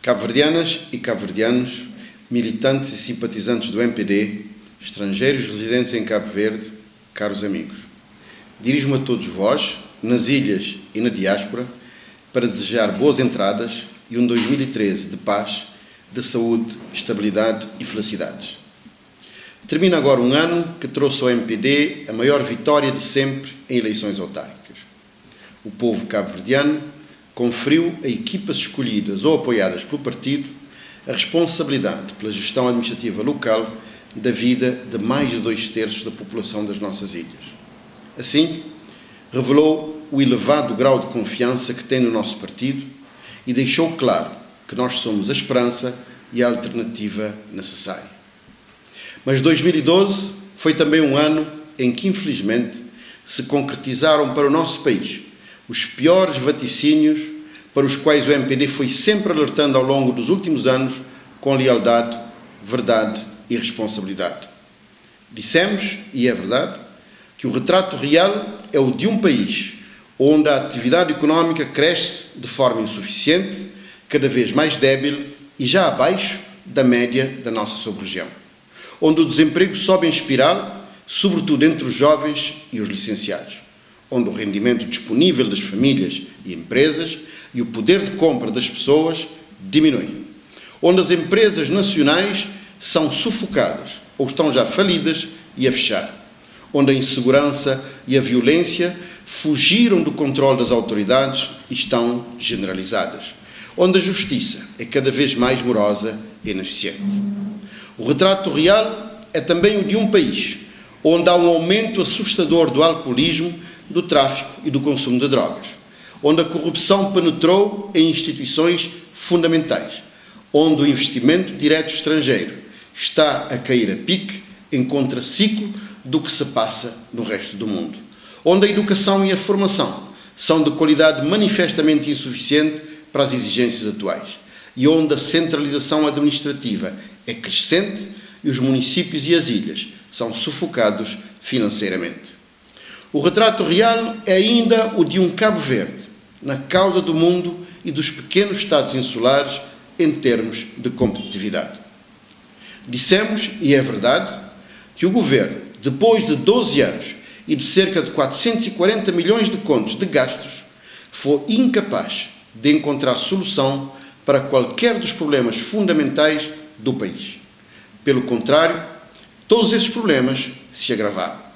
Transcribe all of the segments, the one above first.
Cabo-verdianas e cabo-verdianos, militantes e simpatizantes do MPD, estrangeiros residentes em Cabo Verde, caros amigos. Dirijo-me a todos vós, nas ilhas e na diáspora, para desejar boas entradas e um 2013 de paz, de saúde, estabilidade e felicidades. Termina agora um ano que trouxe ao MPD a maior vitória de sempre em eleições autárquicas. O povo cabo-verdiano conferiu a equipas escolhidas ou apoiadas pelo partido a responsabilidade pela gestão administrativa local da vida de mais de 2/3 da população das nossas ilhas. Assim, revelou o elevado grau de confiança que tem no nosso partido e deixou claro que nós somos a esperança e a alternativa necessária. Mas 2012 foi também um ano em que, infelizmente, se concretizaram para o nosso país os piores vaticínios para os quais o MPD foi sempre alertando ao longo dos últimos anos com lealdade, verdade e responsabilidade. Dissemos, e é verdade, que o retrato real é o de um país onde a atividade económica cresce de forma insuficiente, cada vez mais débil e já abaixo da média da nossa sub-região, onde o desemprego sobe em espiral, sobretudo entre os jovens e os licenciados, onde o rendimento disponível das famílias e empresas e o poder de compra das pessoas diminui, onde as empresas nacionais são sufocadas ou estão já falidas e a fechar, onde a insegurança e a violência fugiram do controle das autoridades e estão generalizadas, onde a justiça é cada vez mais morosa e ineficiente. O retrato real é também o de um país onde há um aumento assustador do alcoolismo, do tráfico e do consumo de drogas, onde a corrupção penetrou em instituições fundamentais, onde o investimento direto estrangeiro está a cair a pique em contraciclo do que se passa no resto do mundo, onde a educação e a formação são de qualidade manifestamente insuficiente para as exigências atuais e onde a centralização administrativa é crescente e os municípios e as ilhas são sufocados financeiramente. O retrato real é ainda o de um Cabo Verde, na cauda do mundo e dos pequenos estados insulares em termos de competitividade. Dissemos, e é verdade, que o Governo, depois de 12 anos e de cerca de 440 milhões de contos de gastos, foi incapaz de encontrar solução para qualquer dos problemas fundamentais do país. Pelo contrário, todos esses problemas se agravaram.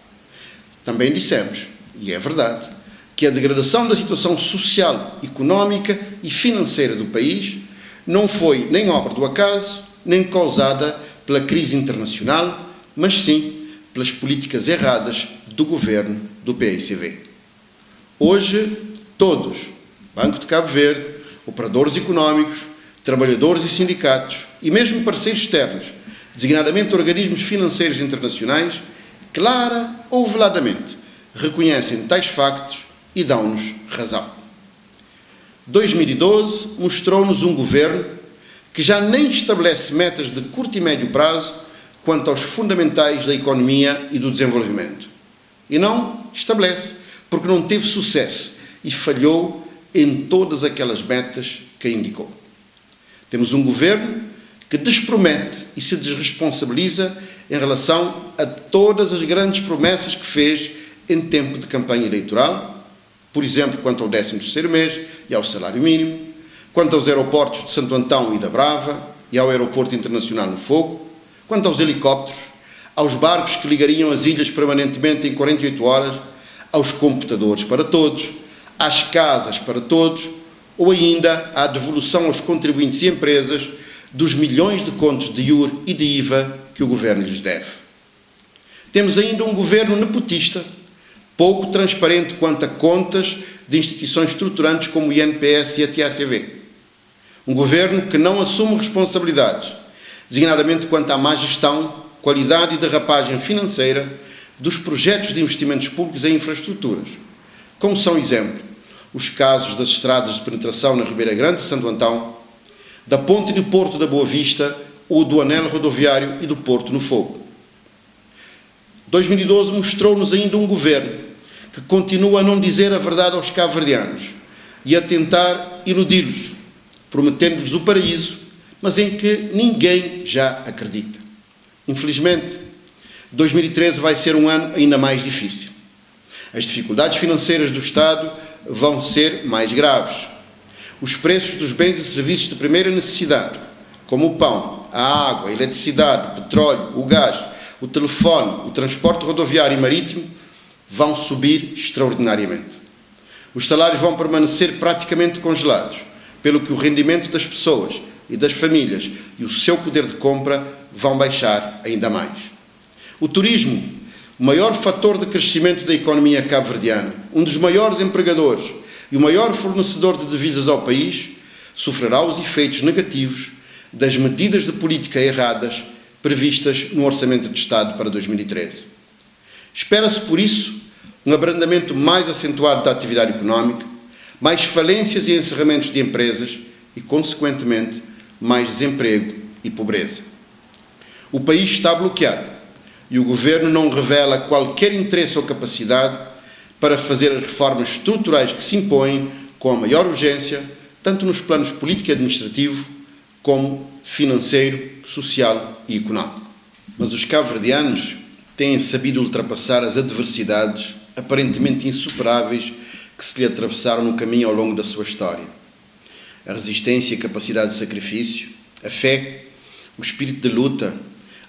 Também dissemos, e é verdade, que a degradação da situação social, económica e financeira do país não foi nem obra do acaso, nem causada pela crise internacional, mas sim pelas políticas erradas do governo do PICV. Hoje, todos, Banco de Cabo Verde, operadores económicos, trabalhadores e sindicatos, e mesmo parceiros externos, designadamente organismos financeiros internacionais, clara ou veladamente, reconhecem tais factos e dão-nos razão. 2012 mostrou-nos um governo que já nem estabelece metas de curto e médio prazo quanto aos fundamentais da economia e do desenvolvimento. E não estabelece, porque não teve sucesso e falhou em todas aquelas metas que indicou. Temos um governo que despromete e se desresponsabiliza em relação a todas as grandes promessas que fez em tempo de campanha eleitoral, por exemplo, quanto ao 13º mês e ao salário mínimo, quanto aos aeroportos de Santo Antão e da Brava e ao aeroporto internacional no Fogo, quanto aos helicópteros, aos barcos que ligariam as ilhas permanentemente em 48 horas, aos computadores para todos, às casas para todos, ou ainda à devolução aos contribuintes e empresas dos milhões de contos de IUR e de IVA que o governo lhes deve. Temos ainda um governo nepotista, pouco transparente quanto a contas de instituições estruturantes como o INPS e a TACV. Um governo que não assume responsabilidades, designadamente quanto à má gestão, qualidade e derrapagem financeira dos projetos de investimentos públicos em infraestruturas, como são exemplo os casos das estradas de penetração na Ribeira Grande de Santo Antão, da ponte de Porto da Boa Vista ou do anel rodoviário e do Porto no Fogo. 2012 mostrou-nos ainda um governo que continua a não dizer a verdade aos cabo-verdianos e a tentar iludi-los, prometendo-lhes o paraíso mas em que ninguém já acredita. Infelizmente, 2013 vai ser um ano ainda mais difícil. As dificuldades financeiras do Estado vão ser mais graves. Os preços dos bens e serviços de primeira necessidade, como o pão, a água, a eletricidade, o petróleo, o gás, o telefone, o transporte rodoviário e marítimo, vão subir extraordinariamente. Os salários vão permanecer praticamente congelados, pelo que o rendimento das pessoas e das famílias e o seu poder de compra vão baixar ainda mais. O turismo, o maior fator de crescimento da economia cabo-verdiana, um dos maiores empregadores e o maior fornecedor de divisas ao país, sofrerá os efeitos negativos das medidas de política erradas previstas no Orçamento de Estado para 2013. Espera-se, por isso, um abrandamento mais acentuado da atividade económica, mais falências e encerramentos de empresas e, consequentemente, mais desemprego e pobreza. O país está bloqueado e o Governo não revela qualquer interesse ou capacidade para fazer as reformas estruturais que se impõem com a maior urgência, tanto nos planos político e administrativo, como financeiro, social e económico. Mas os cabo-verdianos têm sabido ultrapassar as adversidades aparentemente insuperáveis que se lhe atravessaram no caminho ao longo da sua história. A resistência e a capacidade de sacrifício, a fé, o espírito de luta,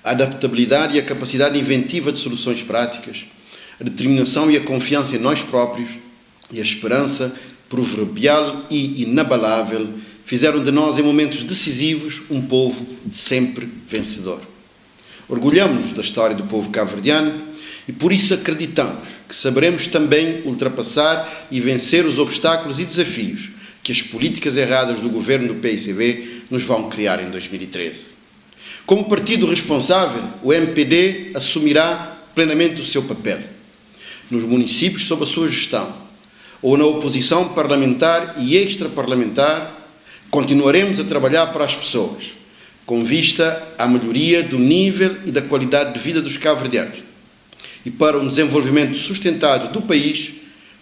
a adaptabilidade e a capacidade inventiva de soluções práticas, a determinação e a confiança em nós próprios e a esperança proverbial e inabalável fizeram de nós, em momentos decisivos, um povo sempre vencedor. Orgulhamos-nos da história do povo cabo-verdiano e por isso acreditamos que saberemos também ultrapassar e vencer os obstáculos e desafios que as políticas erradas do governo do PICV nos vão criar em 2013. Como partido responsável, o MPD assumirá plenamente o seu papel nos municípios sob a sua gestão, ou na oposição parlamentar e extraparlamentar. Continuaremos a trabalhar para as pessoas, com vista à melhoria do nível e da qualidade de vida dos cabo-verdianos e para um desenvolvimento sustentado do país,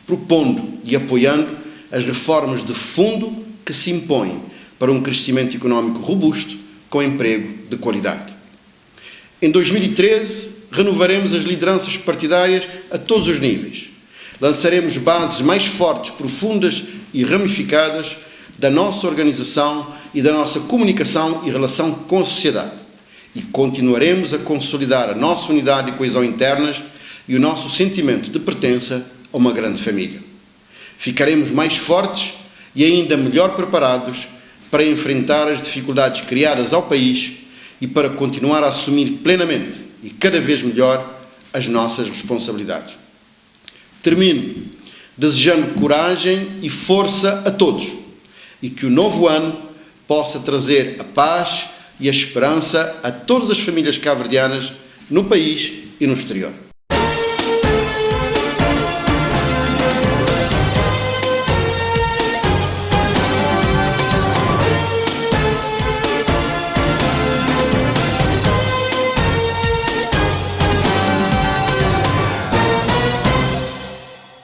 propondo e apoiando as reformas de fundo que se impõem para um crescimento económico robusto com emprego de qualidade. Em 2013, renovaremos as lideranças partidárias a todos os níveis. Lançaremos bases mais fortes, profundas e ramificadas da nossa organização e da nossa comunicação e relação com a sociedade. E continuaremos a consolidar a nossa unidade e coesão internas e o nosso sentimento de pertença a uma grande família. Ficaremos mais fortes e ainda melhor preparados para enfrentar as dificuldades criadas ao país e para continuar a assumir plenamente e cada vez melhor as nossas responsabilidades. Termino desejando coragem e força a todos e que o novo ano possa trazer a paz e a esperança a todas as famílias cabo-verdianas no país e no exterior.